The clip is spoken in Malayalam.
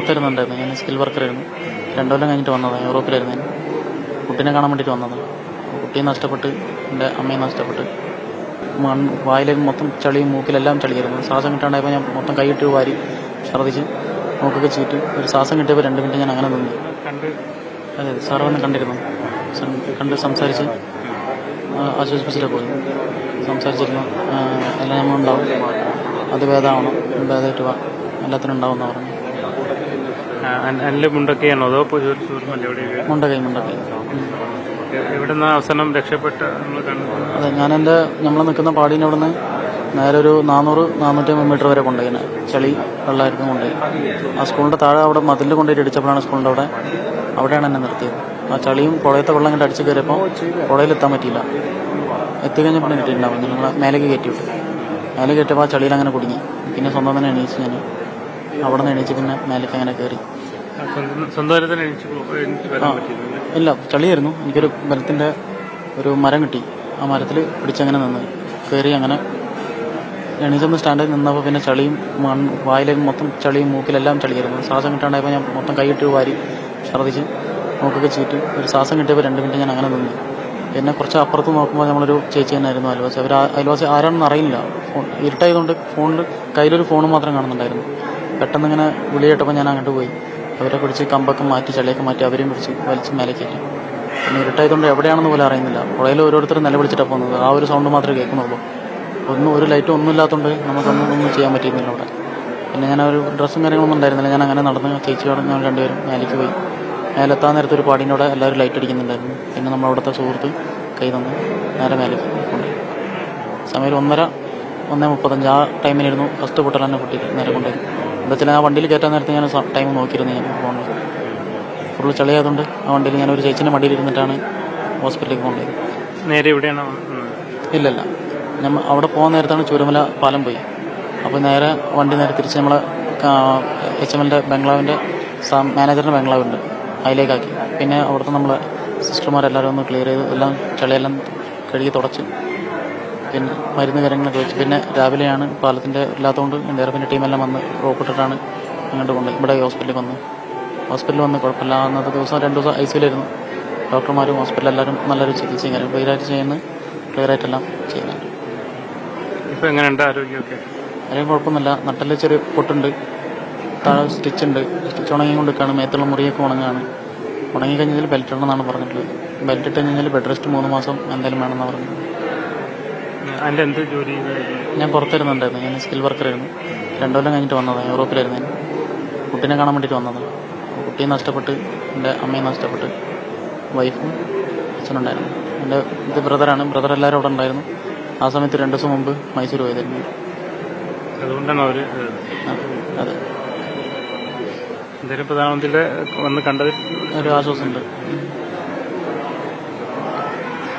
പുറത്തിരുന്നുണ്ടായിരുന്നു. ഞാൻ സ്കിൽ വർക്കറായിരുന്നു. 2 കൊല്ലം കഴിഞ്ഞിട്ട് വന്നതാണ്. യൂറോപ്പിലായിരുന്നു ഞാൻ. കുട്ടീനെ കാണാൻ വേണ്ടിയിട്ട് വന്നതാണ്. കുട്ടിയെ നഷ്ടപ്പെട്ട്, എൻ്റെ അമ്മയെ നഷ്ടപ്പെട്ട്, വായിലേക്ക് മൊത്തം ചളിയും മൂക്കിലെല്ലാം ചളിയായിരുന്നു. ശ്വാസം കിട്ടാണ്ടായപ്പോൾ ഞാൻ മൊത്തം കൈയിട്ട് വാരി ഛർദ്ദിച്ച് മൂക്കൊക്കെ ചീറ്റ് ഒരു ശ്വാസം കിട്ടിയപ്പോൾ 2 മിനിറ്റ് ഞാൻ അങ്ങനെ നിന്നു. അതെ, സാറ് വന്ന് കണ്ടിരുന്നു. കണ്ട് സംസാരിച്ച് ആശ്വസിപ്പിച്ചിട്ട് പോയി. സംസാരിച്ചിരുന്നു. എല്ലാം നമ്മളുണ്ടാവും, അത് ഭേദമാവണം, ഭേദമായിട്ട് വാ, എല്ലാത്തിനും ഉണ്ടാവും എന്ന് പറഞ്ഞു. മുണ്ടൊക്കെയാണോ അതോ മുണ്ടകൈ എവിടുന്ന് അവസാനം രക്ഷപ്പെട്ട? അതെ, നമ്മൾ നിൽക്കുന്ന പാടീൻ്റെ അവിടെ നിന്ന് നേരെ ഒരു 400-450 മീറ്റർ വരെ കൊണ്ടുപോയി. ചളി വെള്ളമായിരിക്കും കൊണ്ടുപോയി. ആ സ്കൂളിൻ്റെ താഴെ അവിടെ മതിൽ കൊണ്ടുപോയിട്ട് ഇടിച്ചപ്പോഴാണ് സ്കൂളിൻ്റെ അവിടെയാണ് എന്നെ നിർത്തിയത്. ആ ചളിയും പുഴയത്തെ വെള്ളം കണ്ട് അടിച്ച് കയറിയപ്പോൾ പുഴയിലെത്താൻ പറ്റിയില്ല. എത്തിക്കഴിഞ്ഞപ്പോൾ കിട്ടിയിട്ടുണ്ടാവും. ഞങ്ങൾ മേലേക്ക് കയറ്റിയപ്പോൾ ആ ചളിയിൽ അങ്ങനെ കുടുങ്ങി. പിന്നെ സ്വന്തം തന്നെ എണീച്ച് ഞാൻ അവിടെ നിന്ന് എണീച്ച് പിന്നെ മേലേക്ക് അങ്ങനെ കയറി. ഇല്ല, ചളിയായിരുന്നു. എനിക്കൊരു ബലത്തിൻ്റെ ഒരു മരം കിട്ടി. ആ മരത്തിൽ പിടിച്ചങ്ങനെ നിന്ന് കയറി. അങ്ങനെ എണീച്ചൊന്ന് സ്റ്റാൻഡായി നിന്നപ്പോൾ പിന്നെ ചളിയും വായിലേക്ക് മൊത്തം ചളിയും മൂക്കിലെല്ലാം ചളിയായിരുന്നു. ശ്വാസം കിട്ടാണ്ടായപ്പോൾ ഞാൻ മൊത്തം കൈയിട്ട് വാരി ഛർദ്ദിച്ച് മൂക്കൊക്കെ ചീറ്റ് ഒരു ശ്വാസം കിട്ടിയപ്പോൾ 2 മിനിറ്റ് ഞാൻ അങ്ങനെ നിന്നു. പിന്നെ കുറച്ച് അപ്പുറത്ത് നോക്കുമ്പോൾ നമ്മളൊരു ചേച്ചി തന്നെയായിരുന്നു അയൽവാസി. അയൽവാസി ആരാണെന്ന് അറിയില്ല. ഇരുട്ടായതുകൊണ്ട് കയ്യിലൊരു ഫോൺ മാത്രം കാണുന്നുണ്ടായിരുന്നു. പെട്ടെന്ന് ഇങ്ങനെ വിളി കേട്ടപ്പോൾ ഞാൻ അങ്ങോട്ട് പോയി. അവരെ പിടിച്ച് കമ്പൊക്കെ മാറ്റി ചളിയൊക്കെ മാറ്റി അവരെയും പിടിച്ച് വലിച്ച് മേലേക്കേറ്റി. പിന്നെ ഇരുട്ടായതുകൊണ്ട് എവിടെയാണെന്ന് പോലും അറിയുന്നില്ല. പുഴയിൽ ഓരോരുത്തരും നിലവിളിച്ചിട്ടാണ് പോകുന്നത്. ആ ഒരു സൗണ്ട് മാത്രമേ കേൾക്കുന്നുള്ളൂ. ഒരു ലൈറ്റും ഒന്നും ഇല്ലാത്തതുകൊണ്ട് നമുക്കൊന്നും ചെയ്യാൻ പറ്റിയിരുന്നില്ല അവിടെ. പിന്നെ ഞാൻ ഒരു ഡ്രസ്സും കാര്യങ്ങളൊന്നും ഉണ്ടായിരുന്നില്ല. ഞാൻ അങ്ങനെ നടന്ന് ചേച്ചിയോടെ ഞങ്ങൾ 2 പേരും മേലേക്ക് പോയി. മേലെത്താൻ നേരത്തെ ഒരു പാടീൻ്റെ അവിടെ എല്ലാവരും ലൈറ്റ് അടിക്കുന്നുണ്ടായിരുന്നു. പിന്നെ നമ്മളവിടുത്തെ സുഹൃത്ത് കൈ തന്ന് നേരെ മേലേക്ക് കൊണ്ടുപോയി. സമയം 1:30-1:35 ആ ടൈമിനായിരുന്നു ഫസ്റ്റ് പൊട്ടൽ തന്നെ പൊട്ടിയിട്ട് നേരെ കൊണ്ടുപോയി. എന്താ വെച്ചാൽ ആ വണ്ടിയിൽ കയറ്റാൻ നേരത്തെ ഞാൻ ടൈം നോക്കിയിരുന്നു. ഞാൻ ഫോണിൽ ഫുള്ള് ചളിയായതുകൊണ്ട് ആ വണ്ടിയിൽ ഞാൻ ഒരു ചേച്ചിൻ്റെ മടിയിൽ ഇരുന്നിട്ടാണ് ഹോസ്പിറ്റലിലേക്ക് കൊണ്ടുപോയത്. നേരെ ഇവിടെയാണോ? ഇല്ലല്ല, നമ്മൾ അവിടെ പോകാൻ നേരത്താണ് ചൂരമല പാലം പോയി. അപ്പോൾ നേരെ വണ്ടി തിരിച്ച് നമ്മളെ HMLൻ്റെ ബംഗ്ലാവിൻ്റെ മാനേജറിൻ്റെ ബംഗ്ലാവുണ്ട്, അതിലേക്കാക്കി. പിന്നെ അവിടുത്തെ നമ്മളെ സിസ്റ്റർമാരെല്ലാവരും ഒന്ന് ക്ലിയർ ചെയ്ത് എല്ലാം ചളിയെല്ലാം കഴുകി തുടച്ച് പിന്നെ മരുന്ന് കാര്യങ്ങളൊക്കെ വെച്ച് പിന്നെ രാവിലെയാണ് പാലത്തിൻ്റെ ഇല്ലാത്തതുകൊണ്ട് എൻ്റെയർപ്പിൻ്റെ ടീമെല്ലാം വന്ന് റോപ്പിട്ടിട്ടാണ് അങ്ങോട്ട് കൊണ്ടുപോയി. ഇവിടെ ഹോസ്പിറ്റലിൽ വന്ന് കുഴപ്പമില്ല. അന്നത്തെ ദിവസം 2 ദിവസം ICUലായിരുന്നു. ഡോക്ടർമാരും ഹോസ്പിറ്റലിൽ എല്ലാവരും നല്ലൊരു ചികിത്സയും കാര്യം ക്ലിയറായിട്ടെല്ലാം ചെയ്യുന്നുണ്ട്. ഇപ്പോൾ എങ്ങനെയുണ്ട് ആരോഗ്യമൊക്കെ? ആരെയും കുഴപ്പമൊന്നുമില്ല. നട്ടല് ചെറിയ പൊട്ടുണ്ട്, താഴെ സ്റ്റിച്ച് ഉണങ്ങിക്കൊണ്ടിരിക്കുകയാണ്. മേത്തുള്ള മുറിയൊക്കെ ഉണങ്ങിക്കഴിഞ്ഞാൽ ബെൽറ്റ് ഇടണമെന്നാണ് പറഞ്ഞിട്ടുള്ളത്. ബെൽറ്റ് ഇട്ട് കഴിഞ്ഞാൽ ബെഡ് റെസ്റ്റ് 3 മാസം എന്തായാലും വേണമെന്നാണ് പറഞ്ഞത്. എന്ത് ജോലി? ഞാൻ പുറത്തിരുന്നുണ്ടായിരുന്നു. ഞാൻ സ്കിൽ വർക്കറായിരുന്നു. 2 കൊല്ലം കഴിഞ്ഞിട്ട് വന്നതാണ്. യൂറോപ്പിലായിരുന്നു ഞാൻ. കുട്ടീനെ കാണാൻ വേണ്ടിയിട്ട് വന്നതാണ്. കുട്ടിയെ നഷ്ടപ്പെട്ട്, എൻ്റെ അമ്മയെ നഷ്ടപ്പെട്ട്, വൈഫും അച്ഛനുണ്ടായിരുന്നു. എൻ്റെ ബ്രദർ എല്ലാവരും അവിടെ ഉണ്ടായിരുന്നു. ആ സമയത്ത് 2 ദിവസം മുമ്പ് മൈസൂർ പോയതായിരുന്നു. അതുകൊണ്ടാണ് അവർ അതെ, എന്തായാലും പ്രധാനമന്ത്രിയുടെ വന്ന് കണ്ടതിൽ ഒരു ആശ്വാസമുണ്ട്.